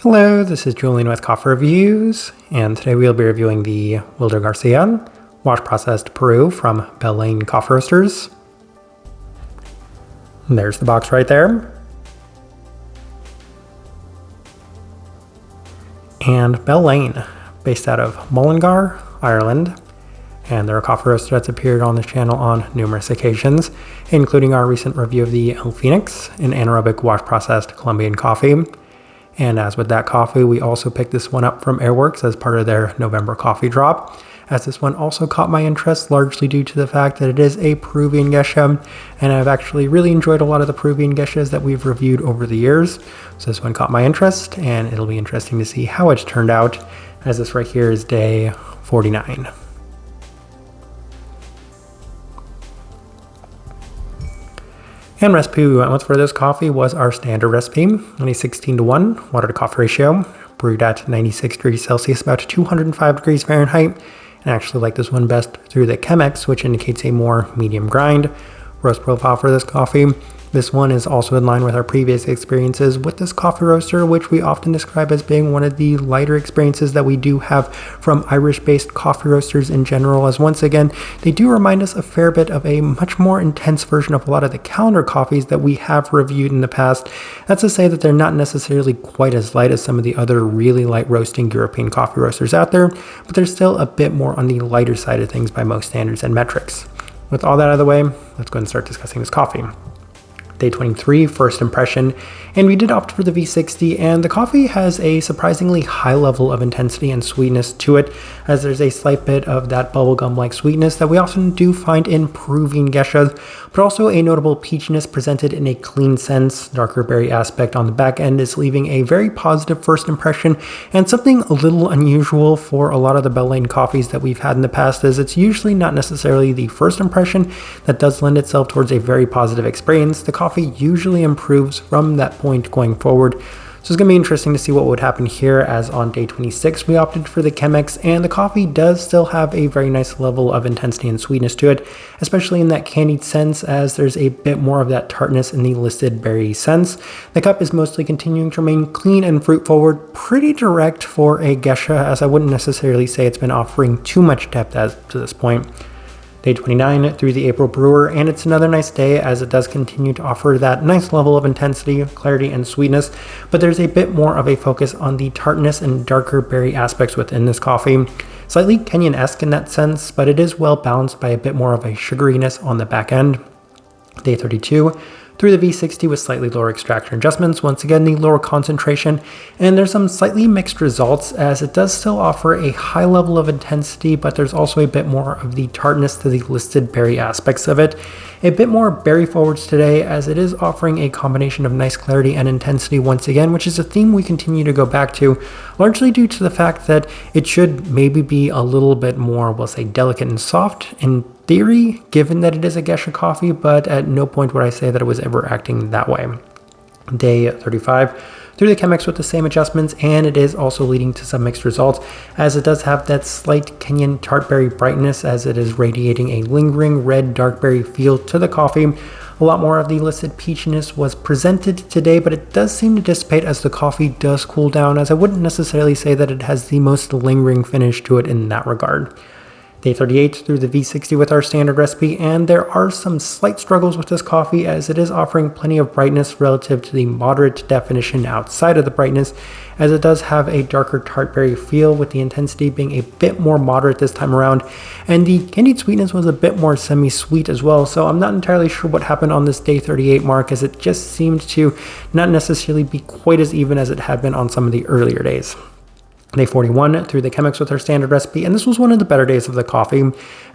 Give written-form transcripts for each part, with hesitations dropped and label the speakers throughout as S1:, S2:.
S1: Hello, this is Julian with Coffee Reviews, and today we'll be reviewing the Garcia wash processed Peru from Bell Lane Coffee Roasters. And there's the box right there. And Bell Lane, based out of Mullingar, Ireland, and they're a coffee roaster that's appeared on this channel on numerous occasions, including our recent review of the El Phoenix, an anaerobic wash processed Colombian coffee. And as with that coffee, we also picked this one up from Airworks as part of their November coffee drop, as this one also caught my interest largely due to the fact that it is a Peruvian geisha, and I've actually really enjoyed a lot of the Peruvian geishas that we've reviewed over the years. So this one caught my interest, and it'll be interesting to see how it's turned out, as this right here is day 49. And recipe we went with for this coffee was our standard recipe, on a 16:1 water to coffee ratio, brewed at 96 degrees Celsius, about 205 degrees Fahrenheit. And I actually like this one best through the Chemex, which indicates a more medium grind roast profile for this coffee. This one is also in line with our previous experiences with this coffee roaster, which we often describe as being one of the lighter experiences that we do have from Irish-based coffee roasters in general, as once again, they do remind us a fair bit of a much more intense version of a lot of the calendar coffees that we have reviewed in the past. That's to say that they're not necessarily quite as light as some of the other really light roasting European coffee roasters out there, but they're still a bit more on the lighter side of things by most standards and metrics. With all that out of the way, let's go ahead and start discussing this coffee. Day 23, first impression, and we did opt for the V60, and the coffee has a surprisingly high level of intensity and sweetness to it, as there's a slight bit of that bubblegum-like sweetness that we often do find in Peruvian geishas, but also a notable peachiness presented in a clean sense. Darker berry aspect on the back end is leaving a very positive first impression, and something a little unusual for a lot of the Bell Lane coffees that we've had in the past is it's usually not necessarily the first impression that does lend itself towards a very positive experience. The coffee usually improves from that point going forward. So it's going to be interesting to see what would happen here, as on day 26 we opted for the Chemex, and the coffee does still have a very nice level of intensity and sweetness to it, especially in that candied sense, as there's a bit more of that tartness in the listed berry sense. The cup is mostly continuing to remain clean and fruit forward, pretty direct for a geisha, as I wouldn't necessarily say it's been offering too much depth as to this point. Day 29 through the April brewer, and it's another nice day as it does continue to offer that nice level of intensity, clarity, and sweetness, but there's a bit more of a focus on the tartness and darker berry aspects within this coffee. Slightly Kenyan-esque in that sense, but it is well balanced by a bit more of a sugariness on the back end. Day 32 through the V60 with slightly lower extraction adjustments, once again the lower concentration, and there's some slightly mixed results as it does still offer a high level of intensity, but there's also a bit more of the tartness to the listed berry aspects of it. A bit more berry forwards today, as it is offering a combination of nice clarity and intensity once again, which is a theme we continue to go back to, largely due to the fact that it should maybe be a little bit more, we'll say, delicate and soft in theory, given that it is a geisha coffee, but at no point would I say that it was ever acting that way. Day 35 through the Chemex with the same adjustments, and it is also leading to some mixed results, as it does have that slight Kenyan tartberry brightness, as it is radiating a lingering red darkberry feel to the coffee. A lot more of the listed peachiness was presented today, but it does seem to dissipate as the coffee does cool down, as I wouldn't necessarily say that it has the most lingering finish to it in that regard. Day 38 through the V60 with our standard recipe, and there are some slight struggles with this coffee, as it is offering plenty of brightness relative to the moderate definition outside of the brightness, as it does have a darker tartberry feel, with the intensity being a bit more moderate this time around, and the candied sweetness was a bit more semi-sweet as well. So I'm not entirely sure what happened on this day 38 mark, as it just seemed to not necessarily be quite as even as it had been on some of the earlier days. Day 41 through the Chemex with our standard recipe, and this was one of the better days of the coffee,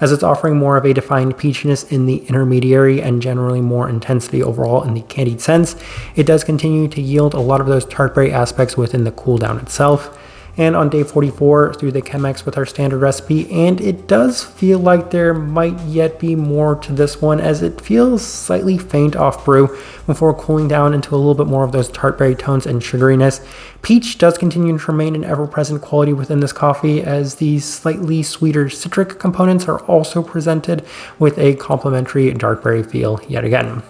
S1: as it's offering more of a defined peachiness in the intermediary and generally more intensity overall in the candied sense. It does continue to yield a lot of those tartberry aspects within the cool down itself. And on day 44 through the Chemex with our standard recipe, and it does feel like there might yet be more to this one, as it feels slightly faint off brew before cooling down into a little bit more of those tartberry tones and sugariness. Peach does continue to remain an ever-present quality within this coffee, as these slightly sweeter citric components are also presented with a complementary darkberry feel yet again.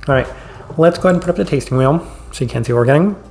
S1: All right, let's go ahead and put up the tasting wheel so you can see what we're getting.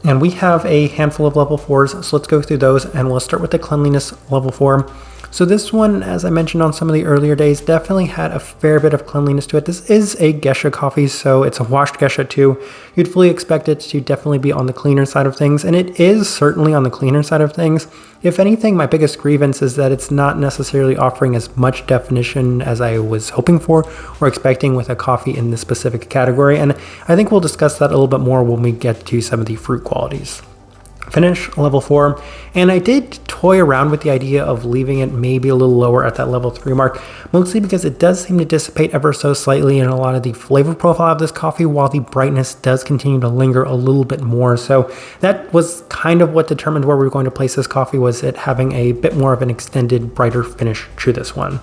S1: And we have a handful of level 4s, so let's go through those, and we'll start with the cleanliness level 4. So this one, as I mentioned on some of the earlier days, definitely had a fair bit of cleanliness to it. This is a geisha coffee, so it's a washed geisha too. You'd fully expect it to definitely be on the cleaner side of things, and it is certainly on the cleaner side of things. If anything, my biggest grievance is that it's not necessarily offering as much definition as I was hoping for or expecting with a coffee in this specific category, and I think we'll discuss that a little bit more when we get to some of the fruit qualities. Finish level 4, and I did toy around with the idea of leaving it maybe a little lower at that level 3 mark, mostly because it does seem to dissipate ever so slightly in a lot of the flavor profile of this coffee, while the brightness does continue to linger a little bit more. So that was kind of what determined where we were going to place this coffee, was it having a bit more of an extended, brighter finish to this one.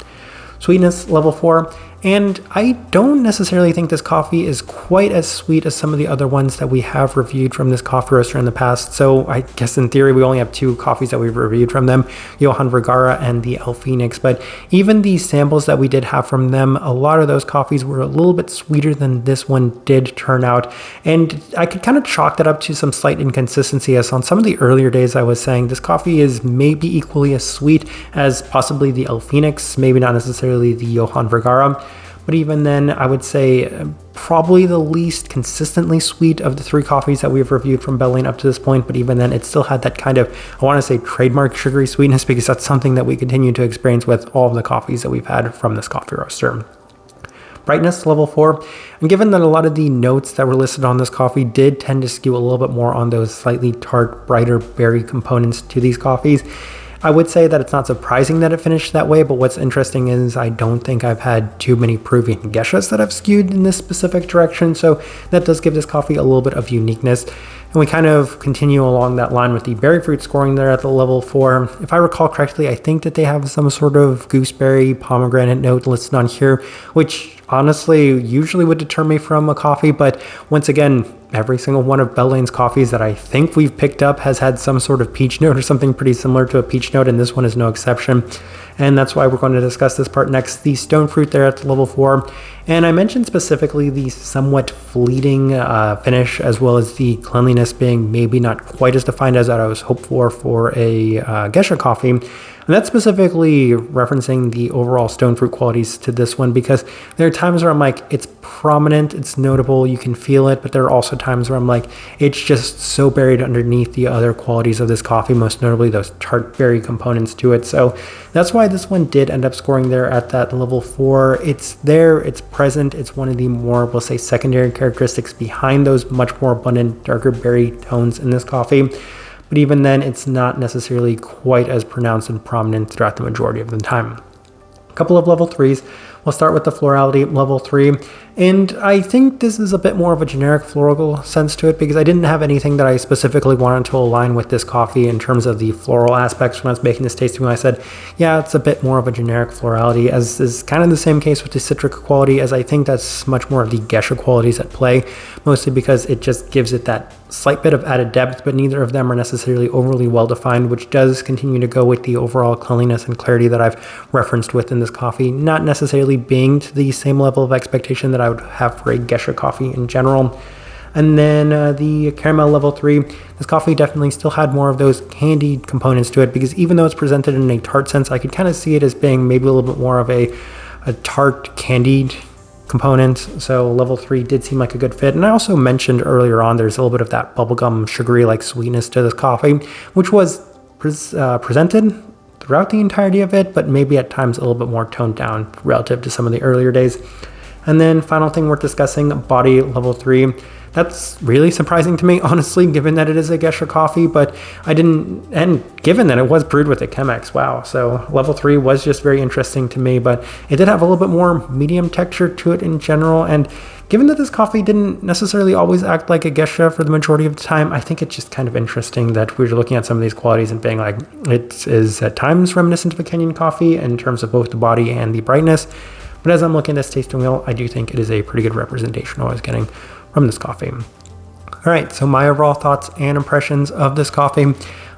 S1: Sweetness level 4, and I don't necessarily think this coffee is quite as sweet as some of the other ones that we have reviewed from this coffee roaster in the past. So I guess in theory we only have 2 coffees that we've reviewed from them, Johann Vergara and the El Phoenix, but even the samples that we did have from them, a lot of those coffees were a little bit sweeter than this one did turn out, and I could kind of chalk that up to some slight inconsistency, as on some of the earlier days I was saying this coffee is maybe equally as sweet as possibly the El Phoenix, maybe not necessarily the Johann Vergara. But even then, I would say probably the least consistently sweet of the 3 coffees that we've reviewed from Bell Lane up to this point. But even then, it still had that kind of, I want to say, trademark sugary sweetness, because that's something that we continue to experience with all of the coffees that we've had from this coffee roaster. Brightness level 4, and given that a lot of the notes that were listed on this coffee did tend to skew a little bit more on those slightly tart, brighter berry components to these coffees, I would say that it's not surprising that it finished that way, but what's interesting is I don't think I've had too many Peruvian geishas that have skewed in this specific direction, so that does give this coffee a little bit of uniqueness. And we kind of continue along that line with the berry fruit scoring there at the level 4. If I recall correctly, I think that they have some sort of gooseberry pomegranate note listed on here, which honestly usually would deter me from a coffee, but once again, every single one of Bell Lane's coffees that I think we've picked up has had some sort of peach note or something pretty similar to a peach note, and this one is no exception. And that's why we're going to discuss this part next, the stone fruit there at level 4. And I mentioned specifically the somewhat fleeting finish, as well as the cleanliness being maybe not quite as defined as I was hoped for a geisha coffee. And that's specifically referencing the overall stone fruit qualities to this one, because there are times where I'm like, it's prominent, it's notable, you can feel it, but there are also times where I'm like, it's just so buried underneath the other qualities of this coffee, most notably those tart berry components to it. So that's why this one did end up scoring there at that level 4. It's there, it's present, it's one of the more, we'll say, secondary characteristics behind those much more abundant, darker berry tones in this coffee. But even then, it's not necessarily quite as pronounced and prominent throughout the majority of the time. A couple of level 3s. We'll start with the florality level 3. And I think this is a bit more of a generic floral sense to it, because I didn't have anything that I specifically wanted to align with this coffee in terms of the floral aspects when I was making this tasting. When I said, yeah, it's a bit more of a generic florality, as is kind of the same case with the citric quality, as I think that's much more of the geisha qualities at play, mostly because it just gives it that slight bit of added depth, but neither of them are necessarily overly well defined, which does continue to go with the overall cleanliness and clarity that I've referenced within this coffee, not necessarily being to the same level of expectation that I would have for a geisha coffee in general. And then the caramel level 3, this coffee definitely still had more of those candied components to it, because even though it's presented in a tart sense, I could kind of see it as being maybe a little bit more of a tart candied component. So level 3 did seem like a good fit. And I also mentioned earlier on, there's a little bit of that bubblegum sugary like sweetness to this coffee, which was presented throughout the entirety of it, but maybe at times a little bit more toned down relative to some of the earlier days. And then final thing worth discussing, body level 3. That's really surprising to me, honestly, given that it is a geisha coffee, but and given that it was brewed with a Chemex, wow. So level 3 was just very interesting to me, but it did have a little bit more medium texture to it in general. And given that this coffee didn't necessarily always act like a geisha for the majority of the time, I think it's just kind of interesting that we're looking at some of these qualities and being like, it is at times reminiscent of a Kenyan coffee in terms of both the body and the brightness. But as I'm looking at this tasting wheel, I do think it is a pretty good representation I was getting from this coffee. All right, so my overall thoughts and impressions of this coffee.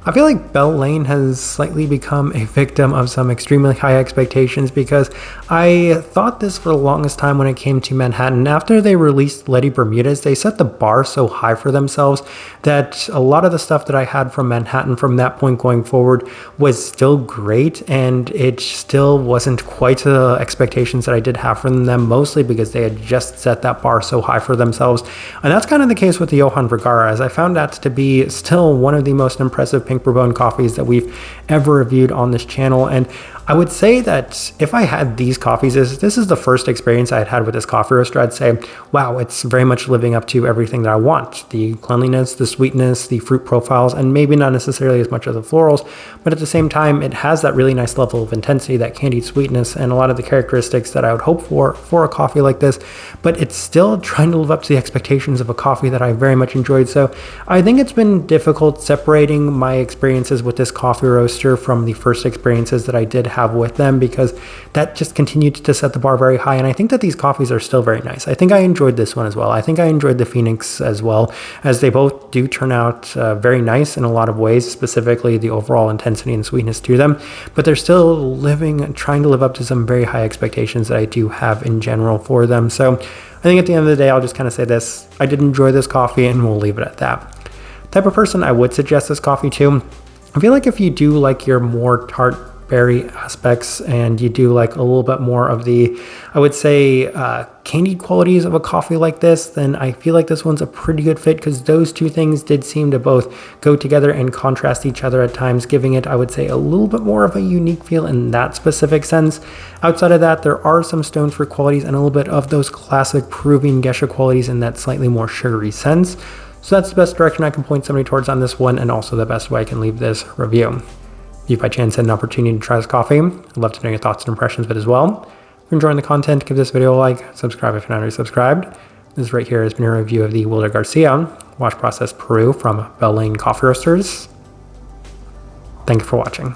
S1: I feel like Bell Lane has slightly become a victim of some extremely high expectations because I thought this for the longest time when it came to Manhattan. After they released Letty Bermudez, they set the bar so high for themselves that a lot of the stuff that I had from Manhattan from that point going forward was still great, and it still wasn't quite the expectations that I did have from them, mostly because they had just set that bar so high for themselves. And that's kind of the case with the Johann Vergara, as I found that to be still one of the most impressive Pink Bourbon coffees that we've ever reviewed on this channel. And I would say that if I had these coffees, this is the first experience I had with this coffee roaster, I'd say, wow, it's very much living up to everything that I want. The cleanliness, the sweetness, the fruit profiles, and maybe not necessarily as much of the florals, but at the same time, it has that really nice level of intensity, that candied sweetness, and a lot of the characteristics that I would hope for a coffee like this, but it's still trying to live up to the expectations of a coffee that I very much enjoyed. So I think it's been difficult separating my experiences with this coffee roaster from the first experiences that I did have with them, because that just continued to set the bar very high. And I think that these coffees are still very nice. I think I enjoyed this one as well. I think I enjoyed the Phoenix as well, as they both do turn out very nice in a lot of ways, specifically the overall intensity and sweetness to them, but they're still trying to live up to some very high expectations that I do have in general for them. So I think at the end of the day, I'll just kind of say this: I did enjoy this coffee, and we'll leave it at that. Type of person I would suggest this coffee to: I feel like if you do like your more tart berry aspects, and you do like a little bit more of the, I would say, candied qualities of a coffee like this, then I feel like this one's a pretty good fit, because those two things did seem to both go together and contrast each other at times, giving it, I would say, a little bit more of a unique feel in that specific sense. Outside of that, there are some stone fruit qualities and a little bit of those classic Peruvian geisha qualities in that slightly more sugary sense. So that's the best direction I can point somebody towards on this one, and also the best way I can leave this review. If you by chance had an opportunity to try this coffee, I'd love to know your thoughts and impressions of it as well. If you're enjoying the content, give this video a like, subscribe if you're not already subscribed. This right here has been a review of the Wilder Garcia Wash Process Peru from Bell Lane Coffee Roasters. Thank you for watching.